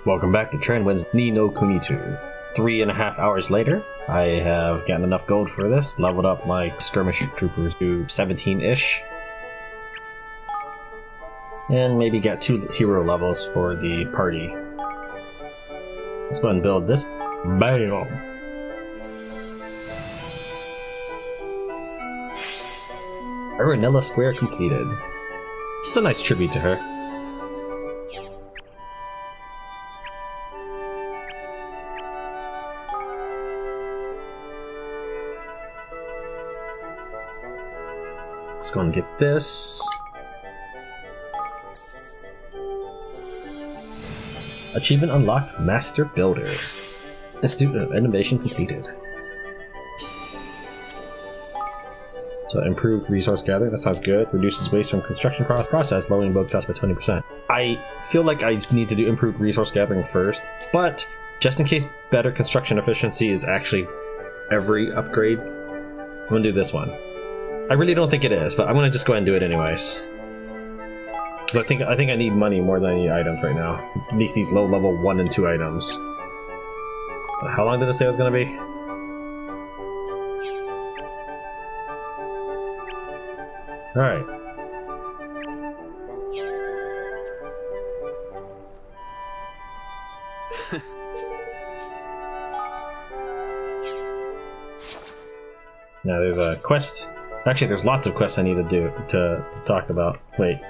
Welcome back to Tran wins Ni no Kuni 2. 3.5 hours later, I have gotten enough gold for this, leveled up my skirmish troopers to 17-ish, and maybe get 2 hero levels for the party. Let's go ahead and build this. Bam! Aranella Square completed. It's a nice tribute to her. Let's go and get this. Achievement unlocked, Master Builder. Institute of Innovation completed. So improved resource gathering, that sounds good. Reduces waste from construction process, lowering build cost by 20%. I feel like I need to do improved resource gathering first, but just in case better construction efficiency is actually every upgrade, I'm gonna do this one. I really don't think it is, but I'm gonna just go ahead and do it anyways. Because I think I need money more than I need items right now. At least these low level 1 and 2 items. How long did it say it was gonna be? Alright. Now there's a quest. Actually, there's lots of quests I need to do to talk about. Wait.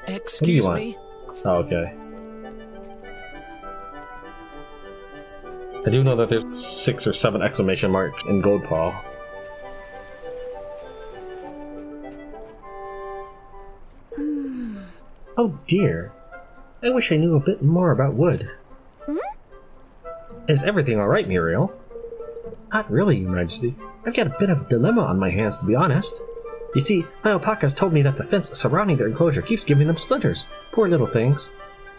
Excuse me? Oh, okay. I do know that there's 6 or 7 exclamation marks in Goldpaw. Oh dear. I wish I knew a bit more about wood. Is everything alright, Muriel? Not really, Your Majesty. I've got a bit of a dilemma on my hands, to be honest. You see, my alpacas told me that the fence surrounding their enclosure keeps giving them splinters. Poor little things.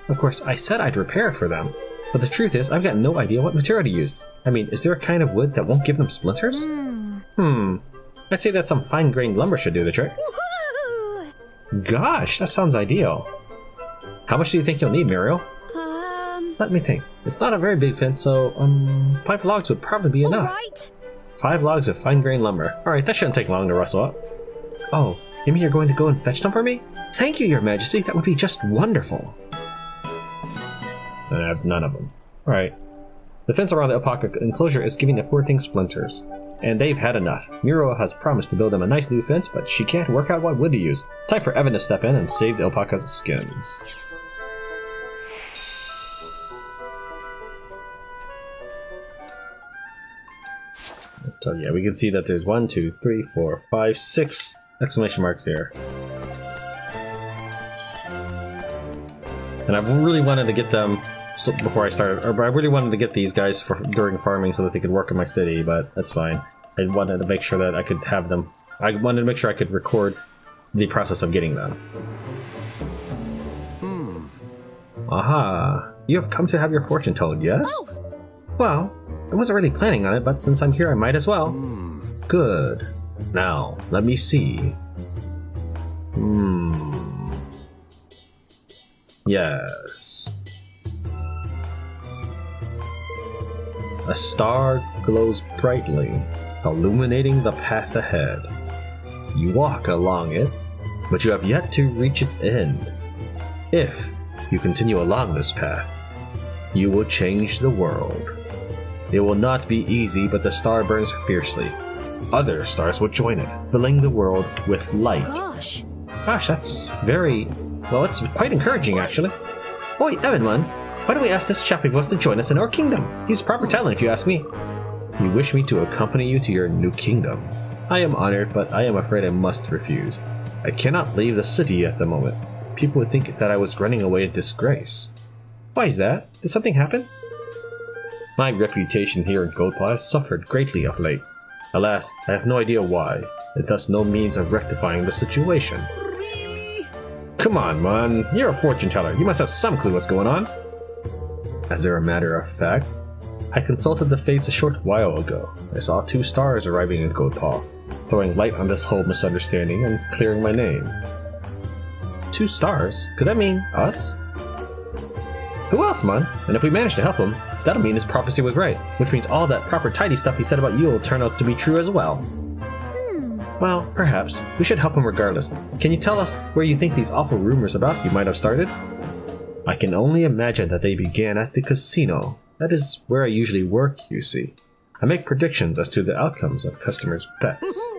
Of course, I said I'd repair it for them. But the truth is, I've got no idea what material to use. I mean, is there a kind of wood that won't give them splinters? I'd say that some fine-grained lumber should do the trick. Gosh, that sounds ideal. How much do you think you'll need, Muriel? Let me think. It's not a very big fence, so 5 logs would probably be enough. Right. 5 logs of fine-grained lumber. Alright, that shouldn't take long to rustle up. Oh, you mean you're going to go and fetch them for me? Thank you, Your Majesty. That would be just wonderful. And I have none of them. Alright. The fence around the alpaca enclosure is giving the poor things splinters. And they've had enough. Muriel has promised to build them a nice new fence, but she can't work out what wood to use. Time for Evan to step in and save the alpaca's skins. So yeah, we can see that there's 1, 2, 3, 4, 5, 6 exclamation marks here. And I really wanted to get them before I started, or I really wanted to get these guys during farming so that they could work in my city, but that's fine. I wanted to make sure that I could have them. I wanted to make sure I could record the process of getting them. Aha! You have come to have your fortune told, yes? Oh. Well, I wasn't really planning on it, but since I'm here, I might as well. Good. Now, let me see. Yes. A star glows brightly, illuminating the path ahead. You walk along it, but you have yet to reach its end. If you continue along this path, you will change the world. It will not be easy, but the star burns fiercely. Other stars will join it, filling the world with light. Gosh, that's very... well, it's quite encouraging, actually. Oi, Evan, why don't we ask this chap if he wants to join us in our kingdom? He's proper talent, if you ask me. You wish me to accompany you to your new kingdom. I am honored, but I am afraid I must refuse. I cannot leave the city at the moment. People would think that I was running away in disgrace. Why is that? Did something happen? My reputation here in Goldpaw has suffered greatly of late. Alas, I have no idea why, and thus no means of rectifying the situation. Really? Come on, man. You're a fortune teller. You must have some clue what's going on. As a matter of fact, I consulted the fates a short while ago. I saw 2 stars arriving in Goldpaw, throwing light on this whole misunderstanding and clearing my name. 2 stars? Could that mean us? Who else, man? And if we manage to help him, that'll mean his prophecy was right, which means all that proper tidy stuff he said about you will turn out to be true as well. Well, perhaps. We should help him regardless. Can you tell us where you think these awful rumors about you might have started? I can only imagine that they began at the casino. That is where I usually work, you see. I make predictions as to the outcomes of customers' bets.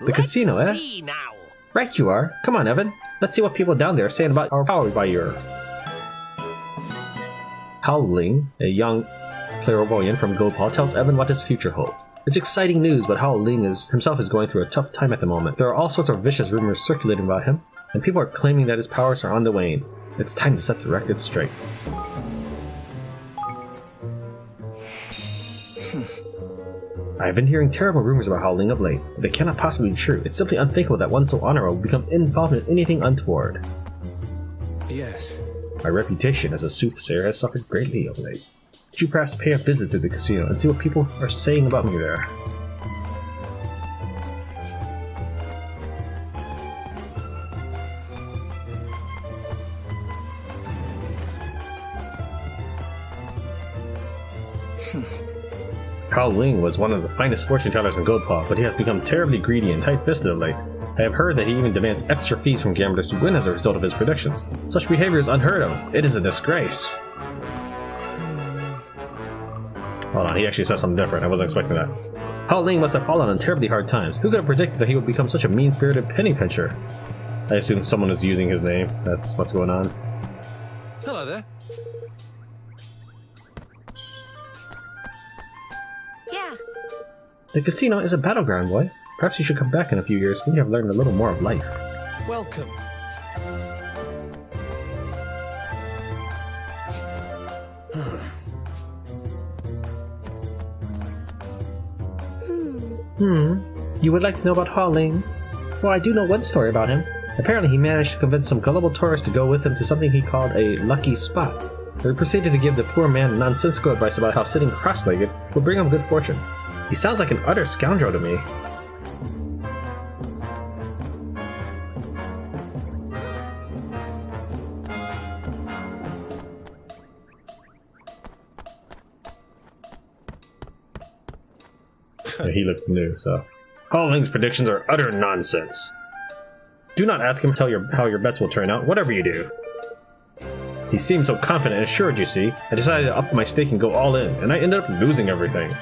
The casino, eh? Now. Right you are. Come on, Evan. Let's see what people down there are saying about our power by your... Howling, a young clairvoyant from Goldpaw, tells Evan what his future holds. It's exciting news, but Howling himself is going through a tough time at the moment. There are all sorts of vicious rumors circulating about him, and people are claiming that his powers are on the wane. It's time to set the record straight. I have been hearing terrible rumors about Howling of late, but they cannot possibly be true. It's simply unthinkable that one so honorable would become involved in anything untoward. Yes. My reputation as a soothsayer has suffered greatly of late. Could you perhaps pay a visit to the casino and see what people are saying about me there? Howling was one of the finest fortune tellers in Goldpaw, but he has become terribly greedy and tight-fisted of late. I have heard that he even demands extra fees from gamblers who win as a result of his predictions. Such behavior is unheard of. It is a disgrace. Hold on, he actually said something different. I wasn't expecting that. Howling must have fallen on terribly hard times. Who could have predicted that he would become such a mean-spirited penny pincher? I assume someone is using his name. That's what's going on. Hello there. Yeah. The casino is a battleground, boy. Perhaps you should come back in a few years when you have learned a little more of life. Welcome. You would like to know about Howling? Well, I do know one story about him. Apparently he managed to convince some gullible tourists to go with him to something he called a lucky spot. He proceeded to give the poor man nonsensical advice about how sitting cross-legged would bring him good fortune. He sounds like an utter scoundrel to me. Yeah, he looked new, so... Howling's predictions are utter nonsense. Do not ask him how your bets will turn out, whatever you do. He seemed so confident and assured, you see. I decided to up my stake and go all in, and I ended up losing everything.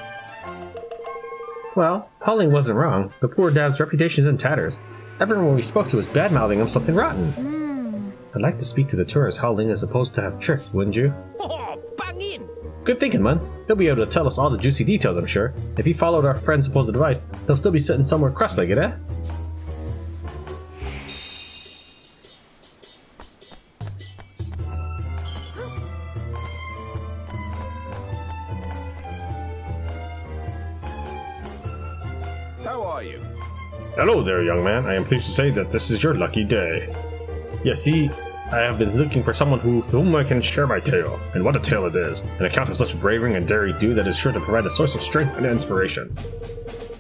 Well, Howling wasn't wrong. The poor dad's reputation is in tatters. Everyone we spoke to was bad-mouthing him something rotten. I'd like to speak to the tourist Howling is supposed to have tricked, wouldn't you? Oh, bang in! Good thinking, man. He'll be able to tell us all the juicy details, I'm sure. If he followed our friend's supposed advice, he'll still be sitting somewhere cross-legged, eh? How are you? Hello there, young man. I am pleased to say that this is your lucky day. Yes, see, I have been looking for someone with whom I can share my tale, and what a tale it is, an account of such bravery and daring-do that is sure to provide a source of strength and inspiration.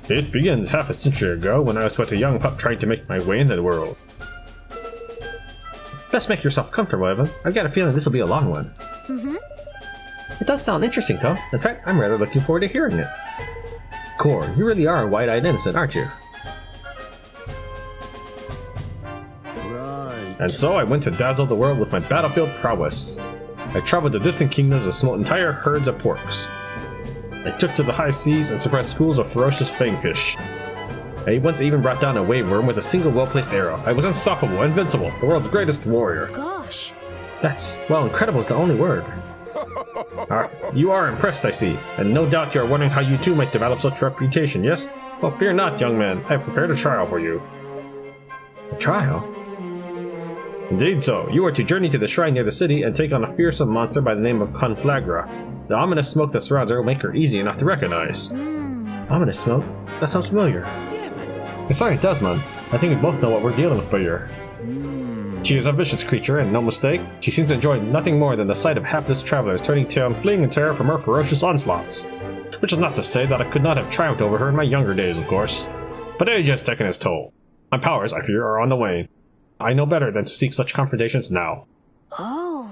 It begins half a century ago when I was but a young pup trying to make my way in the world. Best make yourself comfortable, Evan. I've got a feeling this will be a long one. It does sound interesting, though. In fact, I'm rather looking forward to hearing it. Core, you really are a wide-eyed innocent, aren't you? And so I went to dazzle the world with my battlefield prowess. I traveled to distant kingdoms and smote entire herds of porks. I took to the high seas and suppressed schools of ferocious fangfish. I once even brought down a wave worm with a single well-placed arrow. I was unstoppable, invincible, the world's greatest warrior. Gosh. That's, well, incredible is the only word. You are impressed, I see, and no doubt you are wondering how you too might develop such reputation, yes? Well, fear not, young man. I have prepared a trial for you. A trial? Indeed so. You are to journey to the shrine near the city and take on a fearsome monster by the name of Conflagra. The ominous smoke that surrounds her will make her easy enough to recognize. Ominous smoke? That sounds familiar. Yeah, man. Sorry, it does, man. I think we both know what we're dealing with here. She is a vicious creature, and no mistake. She seems to enjoy nothing more than the sight of hapless travelers turning tail and fleeing in terror from her ferocious onslaughts. Which is not to say that I could not have triumphed over her in my younger days, of course. But age has taken its toll. My powers, I fear, are on the wane. I know better than to seek such confrontations now. Oh.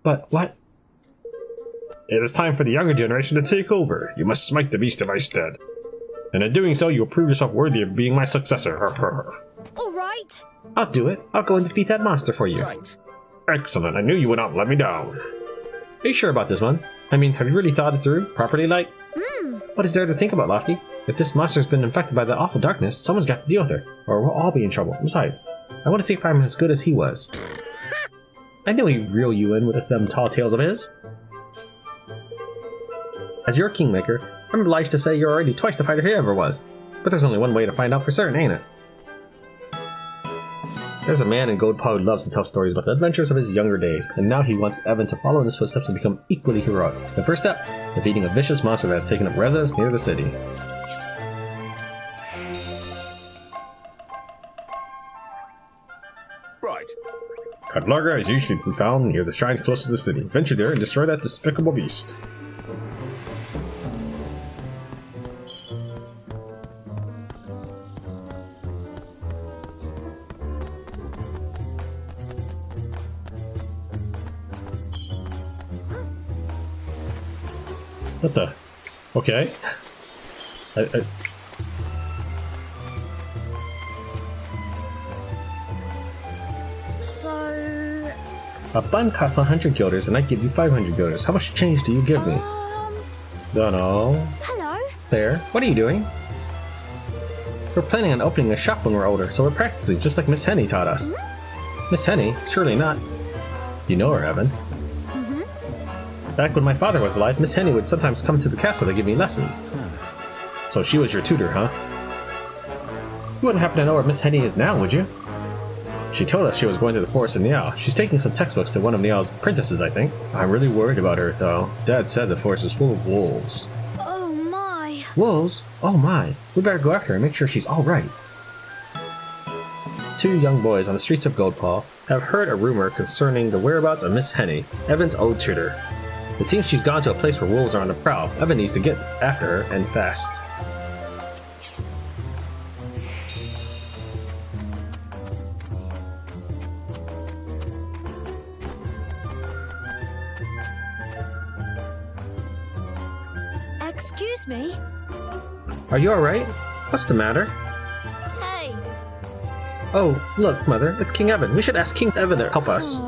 But what? It is time for the younger generation to take over. You must smite the beast in my stead. And in doing so, you will prove yourself worthy of being my successor. All right. I'll do it. I'll go and defeat that monster for you. Thanks. Excellent. I knew you would not let me down. Are you sure about this one? I mean, have you really thought it through properly, like? What is there to think about, Lofty? If this monster's been infected by that awful darkness, someone's got to deal with her, or we'll all be in trouble. Besides, I want to see if I'm as good as he was. I knew he'd reel you in with them tall tales of his. As your kingmaker, I'm obliged to say you're already twice the fighter he ever was. But there's only one way to find out for certain, ain't it? There's a man in Goldpaw who loves to tell stories about the adventures of his younger days, and now he wants Evan to follow in his footsteps and become equally heroic. The first step, defeating a vicious monster that has taken up residence near the city. Right. Kadlarga is usually to be found near the shrine closest to the city. Venture there and destroy that despicable beast. What the? Okay. So, A bun costs 100 guilders, and I give you 500 guilders. How much change do you give me? Dunno. hello. There. What are you doing? We're planning on opening a shop when we're older, so we're practicing, just like Miss Henny taught us. Miss Henny? Surely not. You know her, Evan. Back when my father was alive, Miss Henny would sometimes come to the castle to give me lessons. So she was your tutor, huh? You wouldn't happen to know where Miss Henny is now, would you? She told us she was going to the forest in Niao. She's taking some textbooks to one of Niao's apprentices, I think. I'm really worried about her, though. Dad said the forest is full of wolves. Oh my. Wolves? Oh my. We better go after her and make sure she's alright. Two young boys on the streets of Goldpaw have heard a rumor concerning the whereabouts of Miss Henny, Evan's old tutor. It seems she's gone to a place where wolves are on the prowl. Evan needs to get after her, and fast. Excuse me. Are you alright? What's the matter? Hey. Oh, look, Mother, it's King Evan. We should ask King Evan to help us.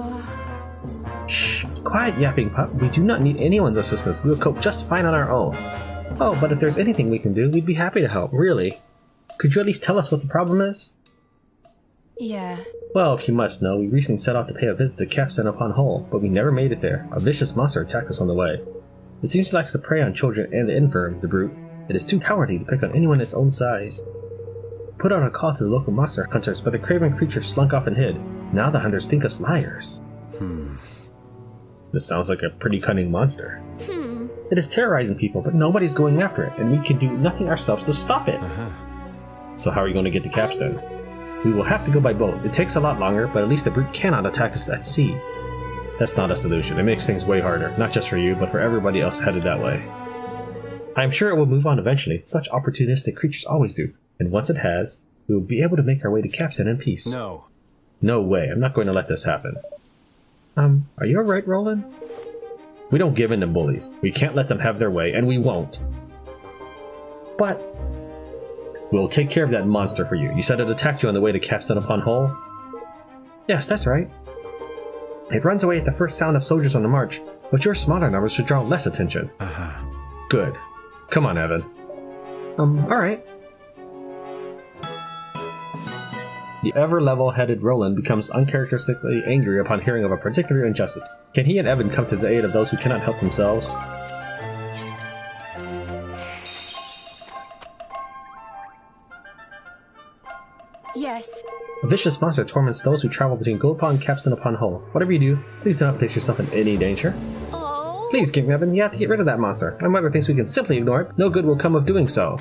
Shh, quiet, yapping pup. We do not need anyone's assistance. We will cope just fine on our own. Oh, but if there's anything we can do, we'd be happy to help, really. Could you at least tell us what the problem is? Yeah. Well, if you must know, we recently set out to pay a visit to Capstan upon Hull, but we never made it there. A vicious monster attacked us on the way. It seems he likes to prey on children and the infirm, the brute. It is too cowardly to pick on anyone its own size. Put out a call to the local monster hunters, but the craven creature slunk off and hid. Now the hunters think us liars. This sounds like a pretty cunning monster. It is terrorizing people, but nobody's going after it, and we can do nothing ourselves to stop it. So how are you going to get to Capstan? We will have to go by boat. It takes a lot longer, but at least the brute cannot attack us at sea. That's not a solution. It makes things way harder, not just for you, but for everybody else headed that way. I am sure it will move on eventually. Such opportunistic creatures always do. And once it has, we will be able to make our way to Capstan in peace. No. No way. I'm not going to let this happen. Are you alright, Roland? We don't give in to bullies. We can't let them have their way, and we won't. But we'll take care of that monster for you. You said it attacked you on the way to Capstan upon Hull? Yes, that's right. It runs away at the first sound of soldiers on the march, but your smaller numbers should draw less attention. Good. Come on, Evan. Alright. The ever-level-headed Roland becomes uncharacteristically angry upon hearing of a particular injustice. Can he and Evan come to the aid of those who cannot help themselves? Yes. A vicious monster torments those who travel between Goldpaw and Capstan upon Hull. Whatever you do, please do not place yourself in any danger. Oh. Please, King Evan, you have to get rid of that monster. My mother thinks we can simply ignore it. No good will come of doing so.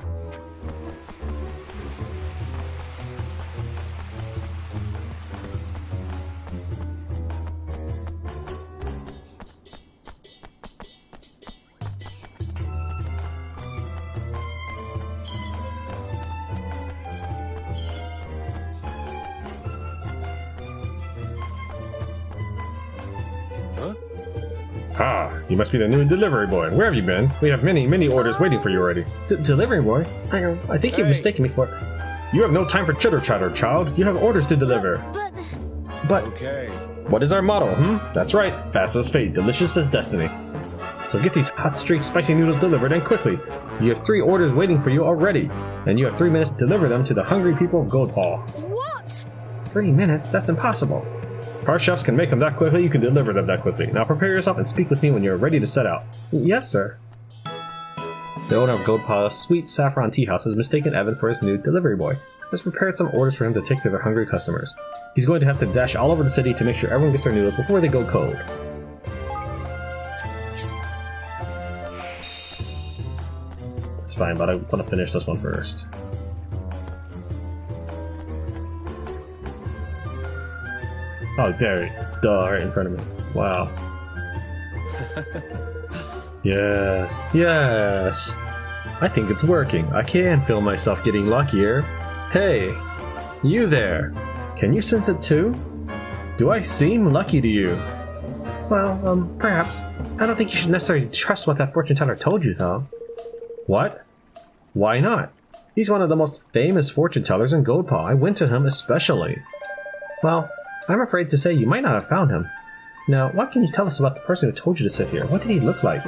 Ah, you must be the new delivery boy. Where have you been? We have many orders waiting for you already. Delivery boy? I think you've Hey. mistaken me for... You have no time for chitter chatter, child. You have orders to deliver. But... Okay. What is our motto, That's right. Fast as fate, delicious as destiny. So get these hot streak spicy noodles delivered and quickly. You have 3 orders waiting for you already. And you have 3 minutes to deliver them to the hungry people of Goldpaw. What? 3 minutes? That's impossible. If our chefs can make them that quickly, you can deliver them that quickly. Now prepare yourself and speak with me when you're ready to set out. Yes, sir. The owner of Goldpaw's sweet saffron tea house has mistaken Evan for his new delivery boy. Has prepared some orders for him to take to their hungry customers. He's going to have to dash all over the city to make sure everyone gets their noodles before they go cold. It's fine, but I want to finish this one first. Oh, there. Duh, right in front of me. Wow. Yes. I think it's working. I can feel myself getting luckier. Hey, you there. Can you sense it too? Do I seem lucky to you? Well, perhaps. I don't think you should necessarily trust what that fortune teller told you, though. What? Why not? He's one of the most famous fortune tellers in Goldpaw. I went to him especially. Well, I'm afraid to say you might not have found him. Now, what can you tell us about the person who told you to sit here? What did he look like?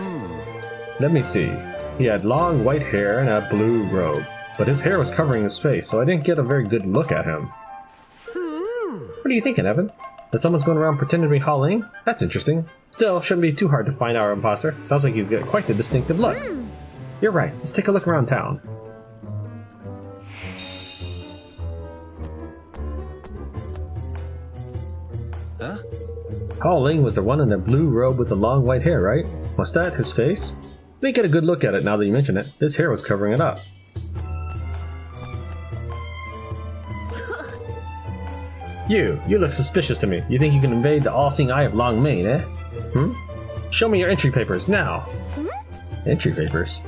Let me see. He had long white hair and a blue robe, but his hair was covering his face, so I didn't get a very good look at him. What are you thinking, Evan? That someone's going around pretending to be Hauling? That's interesting. Still, shouldn't be too hard to find our imposter. Sounds like he's got quite the distinctive look. You're right. Let's take a look around town. Huh? Hauling was the one in the blue robe with the long white hair, right? Was that his face? Let me get a good look at it now that you mention it. His hair was covering it up. You look suspicious to me. You think you can invade the all-seeing eye of Long Mane, eh? Show me your entry papers, now! Entry papers?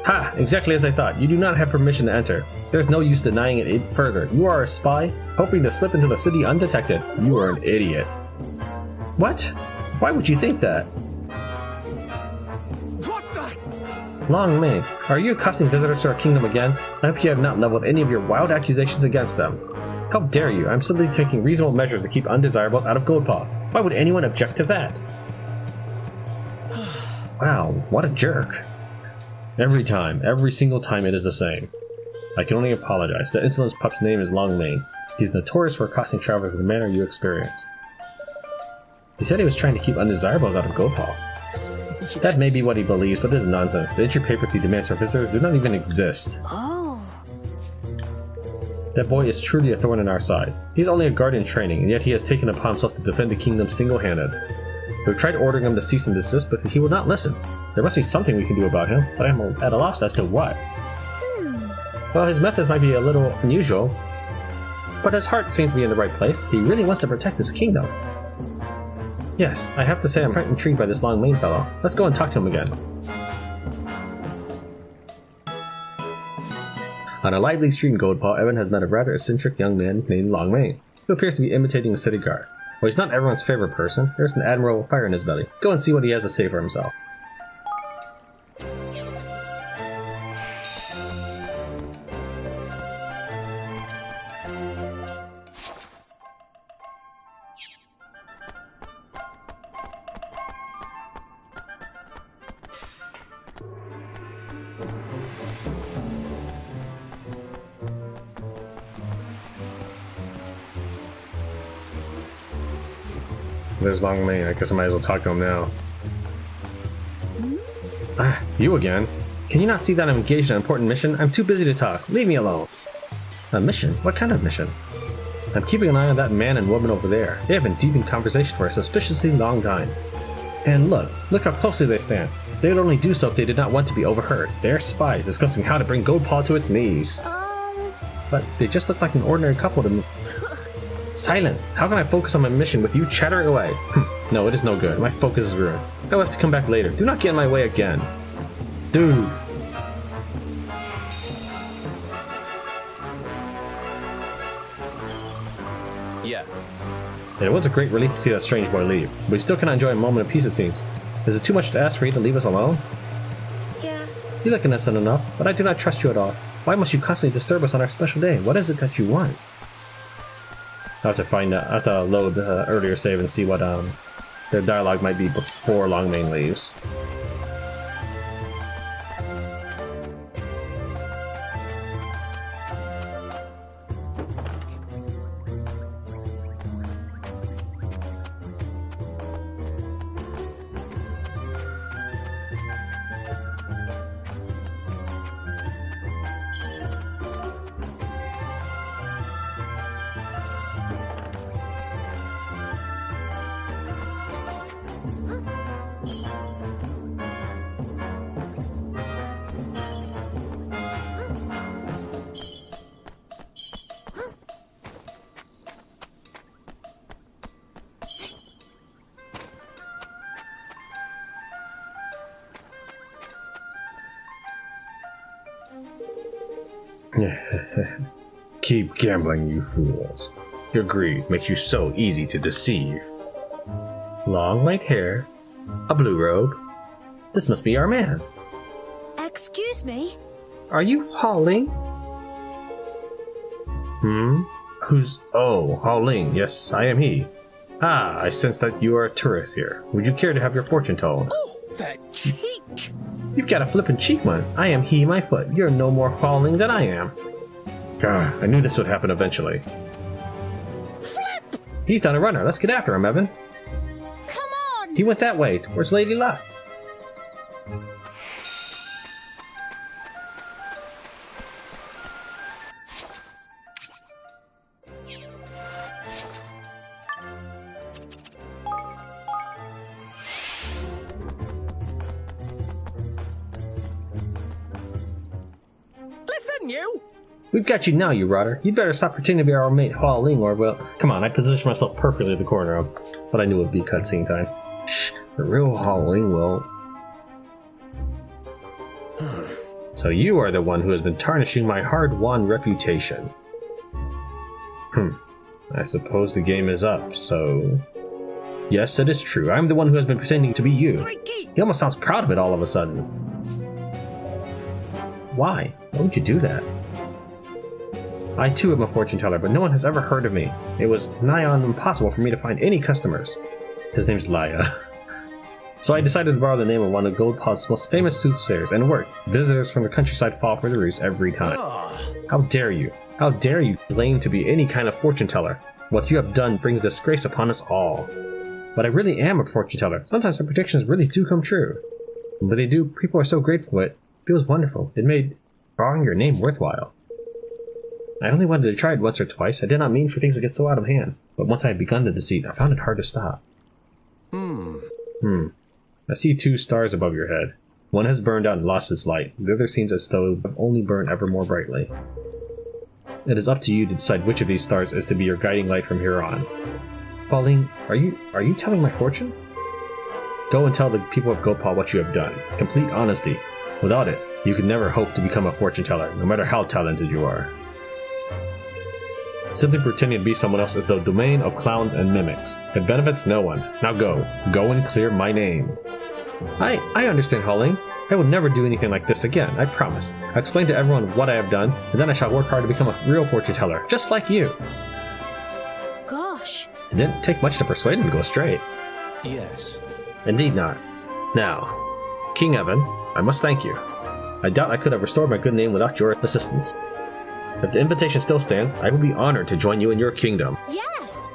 Ha! Exactly as I thought. You do not have permission to enter. There's no use denying it further. You are a spy, hoping to slip into the city undetected. You are an idiot. What? Why would you think that? What the? Long Mane, are you accosting visitors to our kingdom again? I hope you have not leveled any of your wild accusations against them. How dare you? I'm simply taking reasonable measures to keep undesirables out of Goldpaw. Why would anyone object to that? Wow, what a jerk. Every single time it is the same. I can only apologize. The insolent pup's name is Long Mane. He's notorious for accosting travelers in the manner you experienced. He said he was trying to keep undesirables out of Goldpaw. That may be what he believes, but this is nonsense. The entry papers he demands for visitors do not even exist. Oh. That boy is truly a thorn in our side. He's only a guard in training, and yet he has taken upon himself to defend the kingdom single-handed. We've tried ordering him to cease and desist, but he will not listen. There must be something we can do about him, but I'm at a loss as to what. Well, his methods might be a little unusual, but his heart seems to be in the right place. He really wants to protect his kingdom. Yes, I have to say I'm quite intrigued by this Long Mane fellow. Let's go and talk to him again. On a lively street in Goldpaw, Evan has met a rather eccentric young man named Long Mane, who appears to be imitating the city guard. While he's not everyone's favorite person, there's an admirable fire in his belly. Go and see what he has to say for himself. There's Long Mane. I guess I might as well talk to him now. Ah, you again? Can you not see that I'm engaged in an important mission? I'm too busy to talk. Leave me alone. A mission? What kind of mission? I'm keeping an eye on that man and woman over there. They have been deep in conversation for a suspiciously long time. And look how closely they stand. They would only do so if they did not want to be overheard. They're spies discussing how to bring Goldpaw to its knees. But they just look like an ordinary couple to me. Silence! How can I focus on my mission with you chattering away? No, it is no good. My focus is ruined. I will have to come back later. Do not get in my way again. Dude. Yeah. And it was a great relief to see that strange boy leave, but we still cannot enjoy a moment of peace, it seems. Is it too much to ask for you to leave us alone? Yeah. You look innocent enough, but I do not trust you at all. Why must you constantly disturb us on our special day? What is it that you want? I'll have to find out. I have to load the earlier save and see what their dialogue might be before Longmane leaves. Keep gambling, you fools. Your greed makes you so easy to deceive. Long white hair, a blue robe. This must be our man. Excuse me? Are you Hauling? Who's... Oh, Hauling. Yes, I am he. Ah, I sense that you are a tourist here. Would you care to have your fortune told? Oh, that cheek! You've got a flippin' cheek, man. I am he, my foot. You're no more Hauling than I am. Ah, I knew this would happen eventually. Flip! He's done a runner. Let's get after him, Evan. Come on! He went that way, towards Lady Luck. Listen, you! We've got you now, you rotter. You'd better stop pretending to be our mate Hua Ling, or well, come on, I positioned myself perfectly at the corner of what I knew would be cutscene time. Shh, the real Hua Ling will... So you are the one who has been tarnishing my hard-won reputation. I suppose the game is up, so... Yes, it is true. I'm the one who has been pretending to be you. Crikey! He almost sounds proud of it all of a sudden. Why? Why would you do that? I too am a fortune teller, but no one has ever heard of me. It was nigh on impossible for me to find any customers. His name's Laya. So I decided to borrow the name of one of Goldpaw's most famous soothsayers, and it worked. Visitors from the countryside fall for the ruse every time. How dare you? How dare you claim to be any kind of fortune teller? What you have done brings disgrace upon us all. But I really am a fortune teller. Sometimes my predictions really do come true. But they do. People are so grateful. It feels wonderful. It made drawing your name worthwhile. I only wanted to try it once or twice. I did not mean for things to get so out of hand. But once I had begun the deceit, I found it hard to stop. I see 2 stars above your head. One has burned out and lost its light. The other seems as though it would only burn ever more brightly. It is up to you to decide which of these stars is to be your guiding light from here on. Pauline, are you telling my fortune? Go and tell the people of Goldpaw what you have done. Complete honesty. Without it, you could never hope to become a fortune teller, no matter how talented you are. Simply pretending to be someone else is the domain of clowns and mimics. It benefits no one. Now go. Go and clear my name. I understand, Hauling. I will never do anything like this again, I promise. I'll explain to everyone what I have done, and then I shall work hard to become a real fortune teller, just like you. Gosh. It didn't take much to persuade him to go straight. Yes. Indeed not. Now, King Evan, I must thank you. I doubt I could have restored my good name without your assistance. If the invitation still stands, I will be honored to join you in your kingdom. Yes.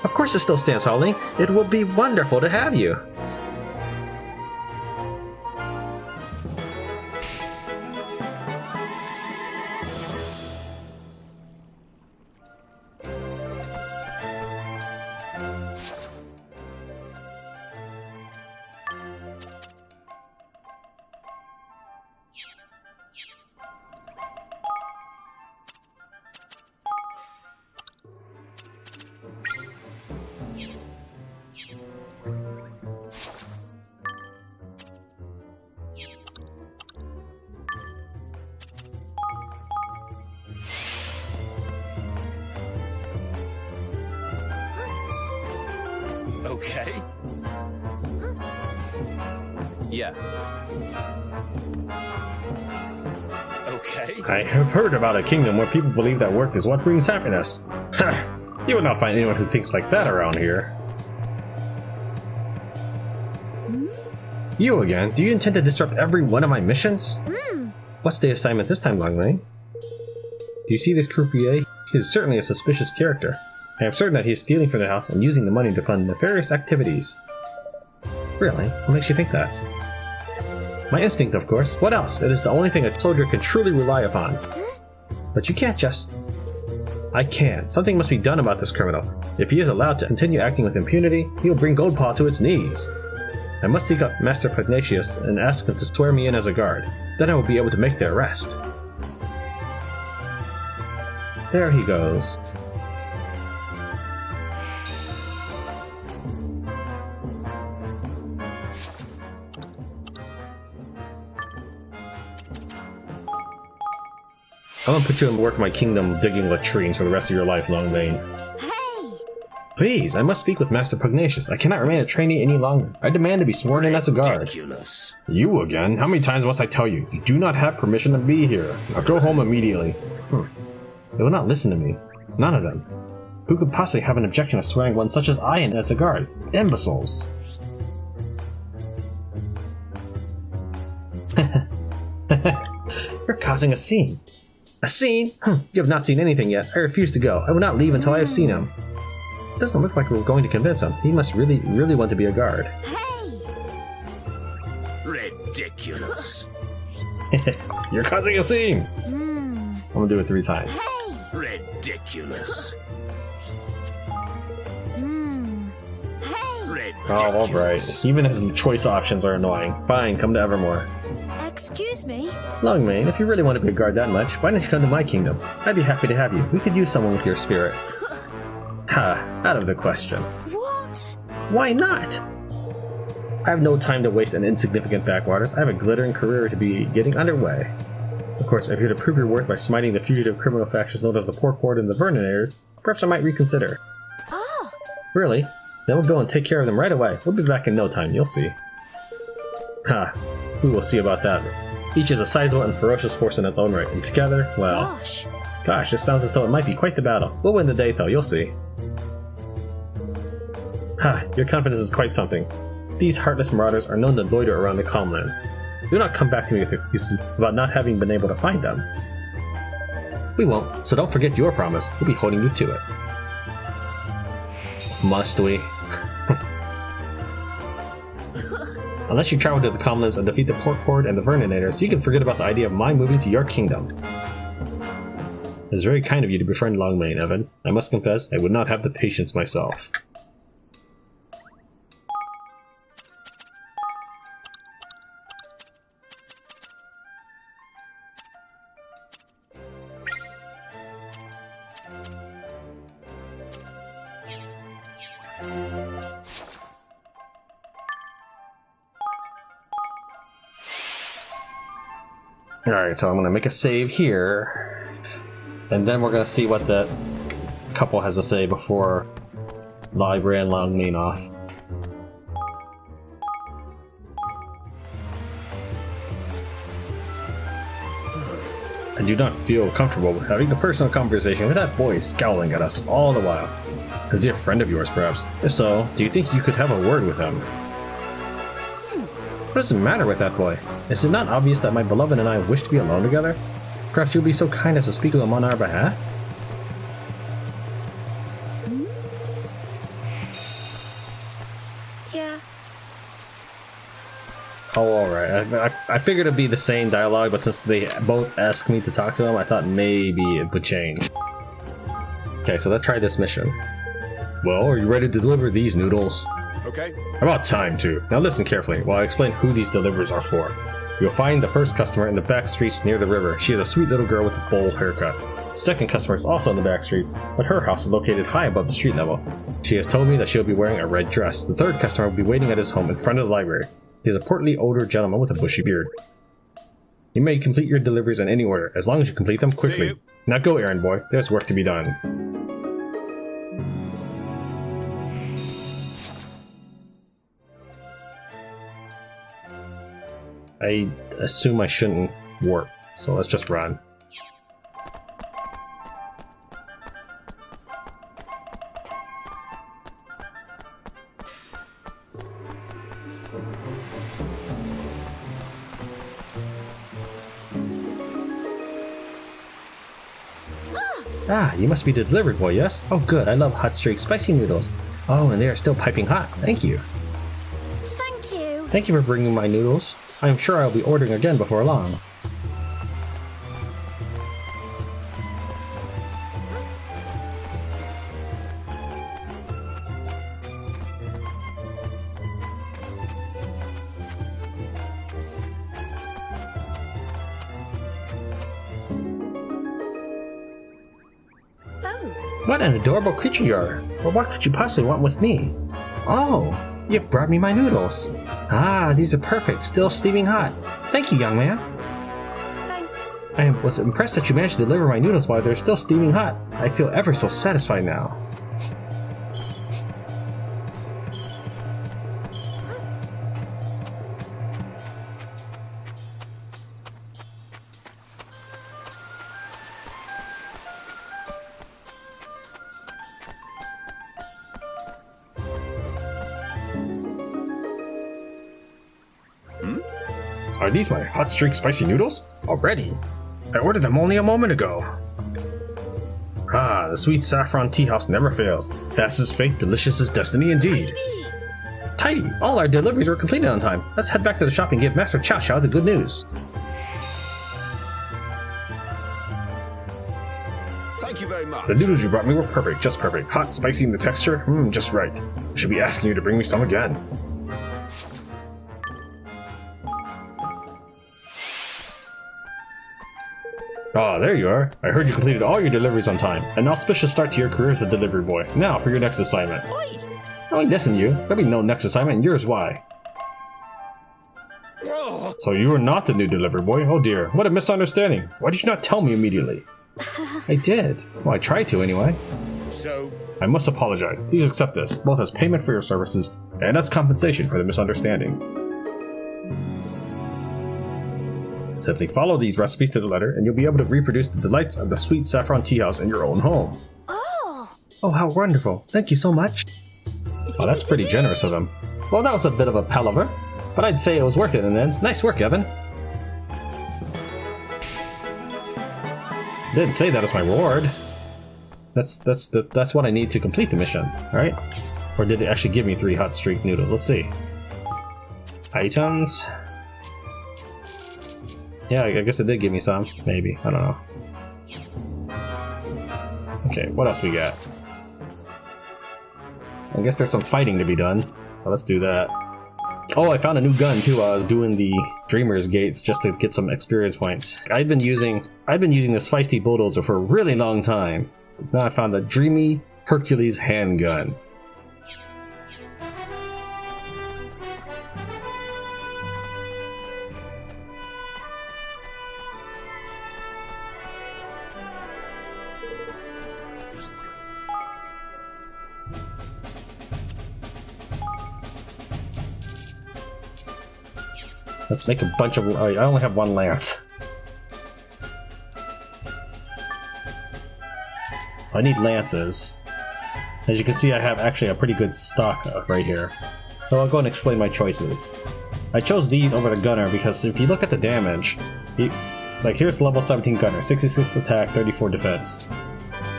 Of course it still stands, Hauling. It will be wonderful to have you. Okay. Yeah. Okay. I have heard about a kingdom where people believe that work is what brings happiness. You will not find anyone who thinks like that around here. You again? Do you intend to disrupt every one of my missions? What's the assignment this time, Longmane? Do you see this croupier? He is certainly a suspicious character. I am certain that he is stealing from the house and using the money to fund nefarious activities. Really? What makes you think that? My instinct, of course. What else? It is the only thing a soldier can truly rely upon. But you can't just... I can. Something must be done about this criminal. If he is allowed to continue acting with impunity, he will bring Goldpaw to its knees. I must seek out Master Pugnacious and ask him to swear me in as a guard. Then I will be able to make the arrest. There he goes. I'm gonna put you in work in my kingdom digging latrines for the rest of your life, Longmane. Hey! Please, I must speak with Master Pugnacious. I cannot remain a trainee any longer. I demand to be sworn in as a guard. Ridiculous. You again? How many times must I tell you? You do not have permission to be here. Now go home immediately. They will not listen to me. None of them. Who could possibly have an objection to swearing one such as I in as a guard? Imbeciles. You're causing a scene. A scene? You have not seen anything yet. I refuse to go. I will not leave until I have seen him. It doesn't look like we're going to convince him. He must really, really want to be a guard. Hey! Ridiculous. You're causing a scene! Hmm. I'm gonna do it 3 times. Hey! Ridiculous. Hmm. Hey! Ridiculous. Oh, alright. Even his choice options are annoying. Fine, come to Evermore. Excuse me? Longmane, if you really want to be a guard that much, why don't you come to my kingdom? I'd be happy to have you. We could use someone with your spirit. Ha, out of the question. What? Why not? I have no time to waste in insignificant backwaters. I have a glittering career to be getting underway. Of course, if you're to prove your worth by smiting the fugitive criminal factions known as the Pork Horde and the Verninators, perhaps I might reconsider. Oh! Really? Then we'll go and take care of them right away. We'll be back in no time, you'll see. Ha, we will see about that. Each is a sizable and ferocious force in its own right, and together, well... Gosh, this sounds as though it might be quite the battle. We'll win the day though, you'll see. Ha, your confidence is quite something. These heartless marauders are known to loiter around the Calmlands. Do not come back to me with excuses about not having been able to find them. We won't, so don't forget your promise. We'll be holding you to it. Must we? Unless you travel to the Calmlands and defeat the Pork Horde and the Verninators, you can forget about the idea of my moving to your kingdom. It is very kind of you to befriend Longmane, Evan. I must confess, I would not have the patience myself. Alright, so I'm gonna make a save here, and then we're gonna see what the couple has to say before Library and Longmane off. I do not feel comfortable with having a personal conversation with that boy scowling at us all the while. Is he a friend of yours, perhaps? If so, do you think you could have a word with him? What does the matter with that boy? Is it not obvious that my beloved and I wish to be alone together? Perhaps you'll be so kind as to speak with him on our behalf? Yeah. Oh, alright. I figured it'd be the same dialogue, but since they both asked me to talk to him, I thought maybe it would change. Okay, so let's try this mission. Well, are you ready to deliver these noodles? Okay. About time, too. Now listen carefully while I explain who these deliveries are for. You'll find the first customer in the back streets near the river. She is a sweet little girl with a bowl haircut. The second customer is also in the back streets, but her house is located high above the street level. She has told me that she'll be wearing a red dress. The third customer will be waiting at his home in front of the library. He is a portly older gentleman with a bushy beard. You may complete your deliveries in any order, as long as you complete them quickly. Now go, errand boy. There's work to be done. I assume I shouldn't warp, so let's just run. Ah, you must be the delivery boy, yes? Oh good, I love hot streak spicy noodles. Oh, and they are still piping hot. Thank you. Thank you. Thank you for bringing my noodles. I am sure I'll be ordering again before long. What an adorable creature you are! Well, what could you possibly want with me? Oh, you've brought me my noodles. Ah, these are perfect, still steaming hot. Thank you, young man. Thanks. I was impressed that you managed to deliver my noodles while they're still steaming hot. I feel ever so satisfied now. Are these my hot streak spicy noodles? Already? I ordered them only a moment ago. Ah, the sweet saffron tea house never fails. Fast as fate, delicious as destiny indeed. Tidy! All our deliveries were completed on time. Let's head back to the shop and give Master Chow Chow the good news. Thank you very much. The noodles you brought me were perfect, just perfect. Hot, spicy in the texture, just right. I should be asking you to bring me some again. Ah, there you are. I heard you completed all your deliveries on time. An auspicious start to your career as a delivery boy. Now for your next assignment. Oi! Oh, listen you. There'll be no next assignment, and yours why. Oh, So you are not the new delivery boy? Oh dear, what a misunderstanding. Why did you not tell me immediately? I did. Well, I tried to anyway. so I must apologize. Please accept this, both as payment for your services and as compensation for the misunderstanding. Simply follow these recipes to the letter, and you'll be able to reproduce the delights of the sweet saffron tea house in your own home. Oh. Oh, how wonderful. Thank you so much. Oh, that's pretty generous of him. Well, that was a bit of a palaver, but I'd say it was worth it in the end. Nice work, Evan. Didn't say that as my reward. That's what I need to complete the mission, alright? Or did it actually give me 3 hot streak noodles? Let's see. Items. Yeah, I guess it did give me some. Maybe. I don't know. Okay, what else we got? I guess there's some fighting to be done. So let's do that. Oh, I found a new gun too while I was doing the Dreamer's Gates just to get some experience points. I've been using this feisty bulldozer for a really long time. Now I found the Dreamy Hercules handgun. Let's make a bunch of... Oh, I only have 1 lance. So I need lances. As you can see, I have actually a pretty good stock right here. So I'll go and explain my choices. I chose these over the gunner because if you look at the damage, like here's level 17 gunner, 66 attack, 34 defense.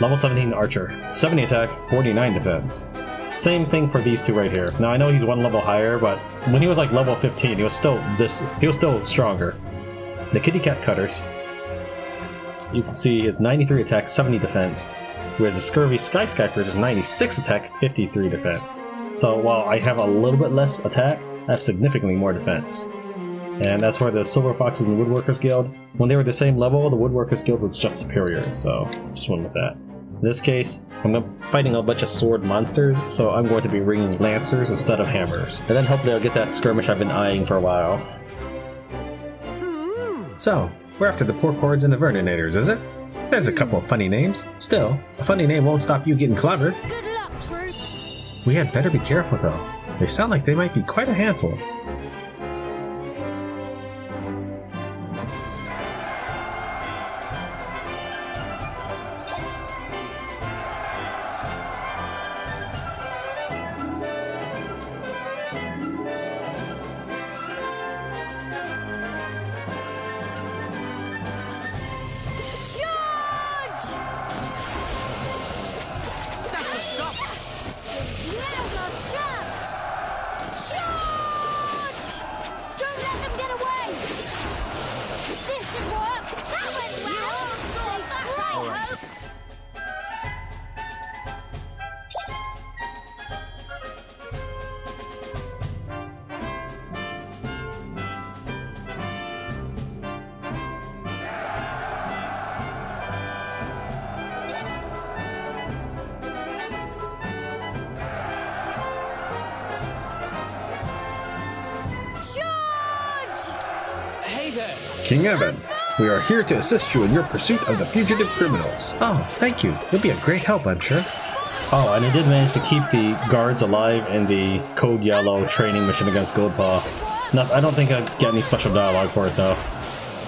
Level 17 archer, 70 attack, 49 defense. Same thing for these two right here. Now I know he's 1 level higher, but when he was like level 15, he was still stronger. The kitty cat cutters, you can see is 93 attack, 70 defense, whereas the scurvy skyscrapers is 96 attack, 53 defense. So while I have a little bit less attack, I have significantly more defense. And as for the Silver Foxes and the Woodworkers Guild, when they were the same level, the Woodworkers Guild was just superior, so just went with that. In this case, I'm fighting a bunch of sword monsters, so I'm going to be bringing lancers instead of hammers. And then hopefully I'll get that skirmish I've been eyeing for a while. So, we're after the Porcords and the Vernonators, is it? There's a couple of funny names. Still, a funny name won't stop you getting clever. Good luck, troops. We had better be careful though. They sound like they might be quite a handful. King Evan, we are here to assist you in your pursuit of the fugitive criminals. Oh, thank you. You'll be a great help, I'm sure. Oh, and I did manage to keep the guards alive in the Code Yellow training mission against Goldpaw. No, I don't think I get any special dialogue for it, though.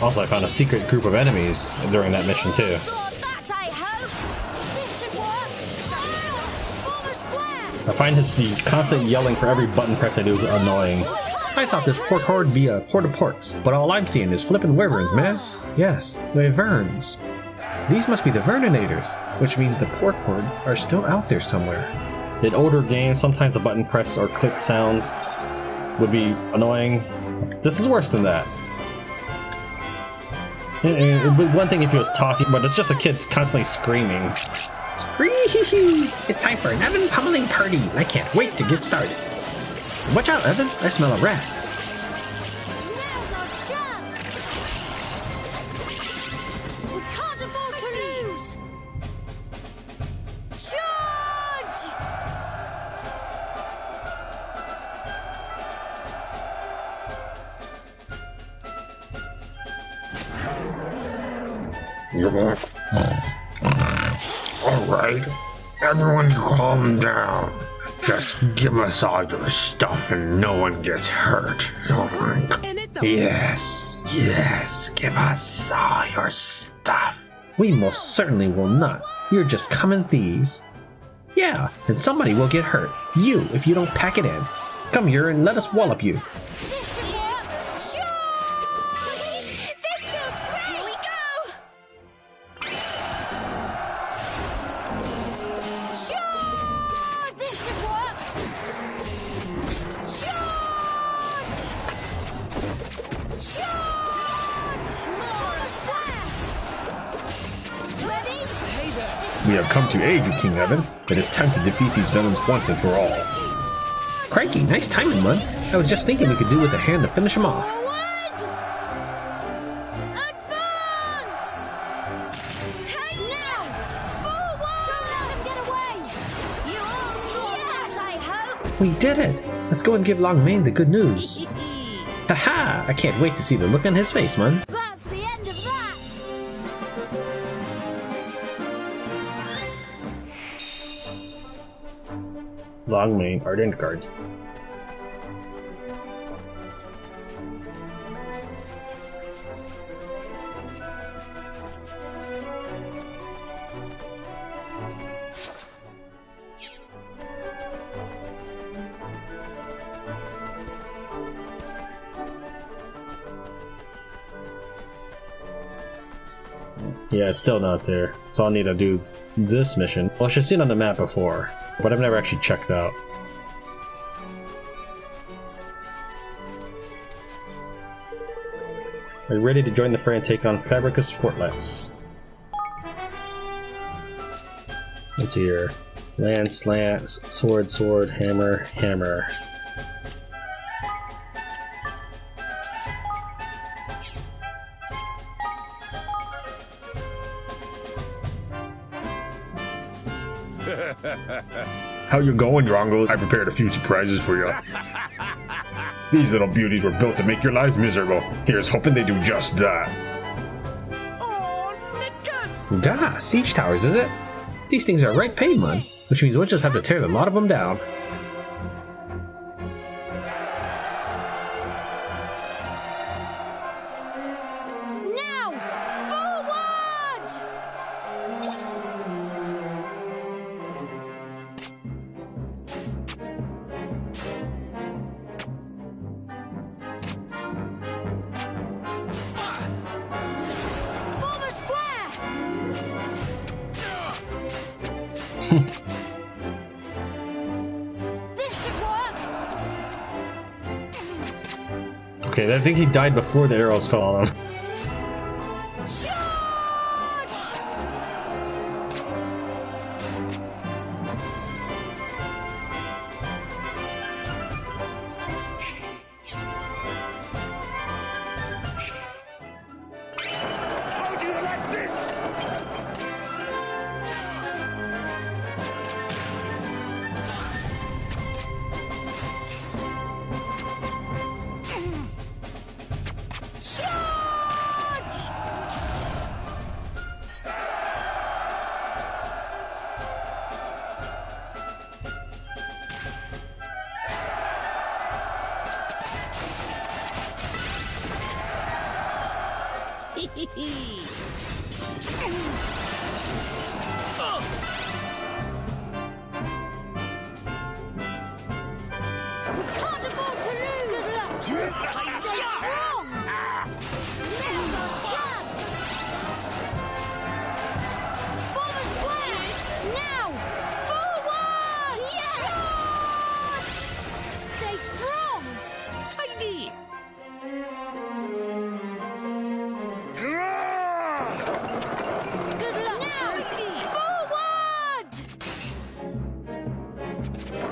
Also, I found a secret group of enemies during that mission, too. I find his constant yelling for every button press I do annoying. I thought this pork horde would be a port of porks, but all I'm seeing is flippin' wyverns, man. Yes, wyverns. These must be the Vernonators, which means the pork horde are still out there somewhere. In older games, sometimes the button press or click sounds would be annoying. This is worse than that. It would be one thing if he was talking, but it's just a kid constantly screaming. It's time for an Evan pummeling party. I can't wait to get started. Watch out, Evan. I smell a rat. Now's our chance! We can't afford to lose! Charge! Alright, everyone calm down. Just give us all your stuff and no one gets hurt. Alright. Yes, give us all your stuff. We most certainly will not. You're just common thieves. Yeah, and somebody will get hurt. You, if you don't pack it in. Come here and let us wallop you. This should work! Charge! This feels great! Here we go! Charge! This should work! Charge! Charge! More square! Ready? Hey there! We have come to aid you, King Evan. It is time to defeat these villains once and for all. Crikey, nice timing, Mud. I was just thinking we could do with a hand to finish him off. Forward! Advance! Hey, now! Forward! Don't let them get away! You all saw that, I hope! We did it! Let's go and give Longmane the good news. Haha! I can't wait to see the look on his face, Mud. That's the end of that! Longmane, Ardent Guardsman. Yeah, it's still not there. So I'll need to do this mission. Well, I should have seen it on the map before, but I've never actually checked it out. Are you ready to join the fray and take on Fabricus Fortlets? Let's see here. Lance, lance, sword, sword, hammer, hammer. How you going, Drongo? I prepared a few surprises for you. These little beauties were built to make your lives miserable. Here's hoping they do just that. Gah, siege towers, is it? These things are right paid, Mud, which means we'll just have to tear a lot of them down. Now! Forward! Form a square! This should work! Okay, I think he died before the arrows fell on him. Charge! How do you like this? Charge! Can't afford to lose! Stay strong! Now's our chance! Form a square! Now! Forward! Charge! Stay strong! Tidy! Good luck! Now! Forward!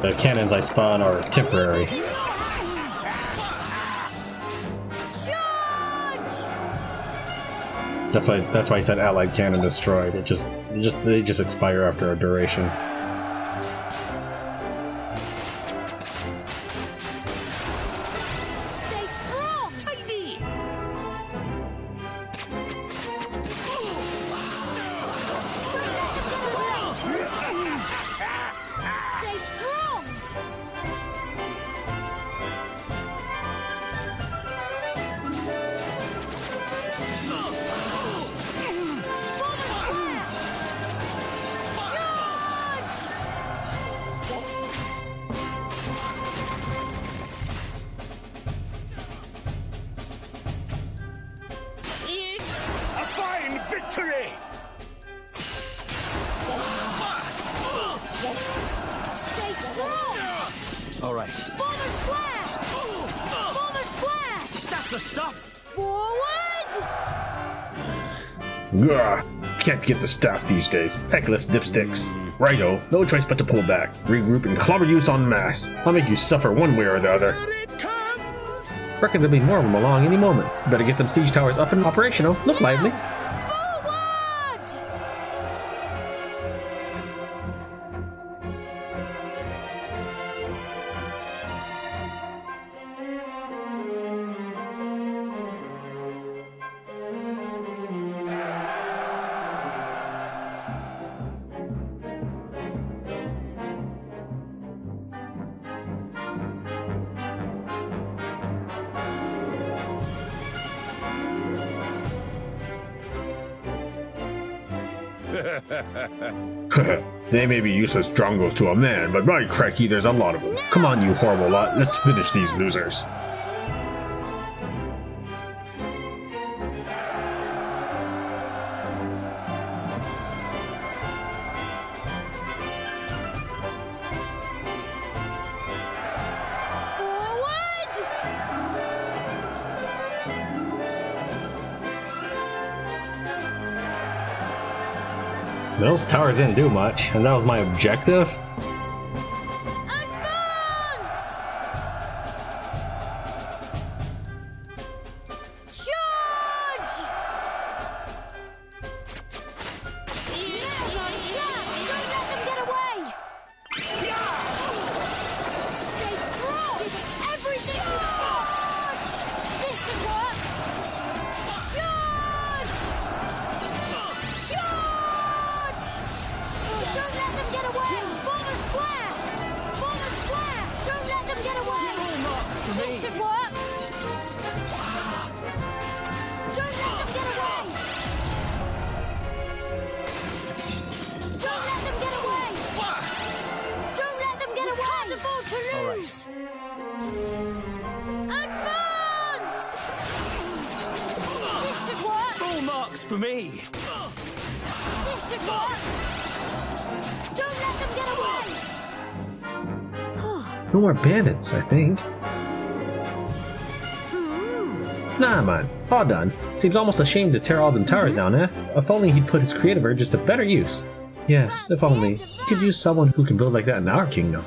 The cannons I spawn are temporary. Charge! That's why I said allied cannon destroyed. They just expire after a duration. Stay strong! Tidy! Stay strong! Charge! A fine victory! Stay strong! All right. Form a square! Form a square! That's the stuff! Forward! Gah! Can't get the staff these days. Feckless dipsticks. Righto, no choice but to pull back. Regroup and clobber you en masse. I'll make you suffer one way or the other. Here it comes! Reckon there'll be more of them along any moment. Better get them siege towers up and operational. Look lively. Forward! They may be useless drongos to a man, but by cracky, there's a lot of them. Come on, you horrible lot, let's finish these losers. Forward! Those towers didn't do much, and that was my objective. Advance! Charge! Now's our chance! Don't let them get away! Stay strong! Give everything you've got! This should work! Charge! Charge! Don't let them get away! Form a square! Form a square! Don't let them get away! This should work! Don't let them get away! Don't let them get away! Don't let them get away! Can't afford to lose! Advance! This should work! Full marks for me! This should work! Don't let them get away! No more bandits, I think. Nah, man. All done. Seems almost a shame to tear all them towers down, eh? If only he'd put his creative urges to better use. Yes, if only. We could use someone who can build like that in our kingdom.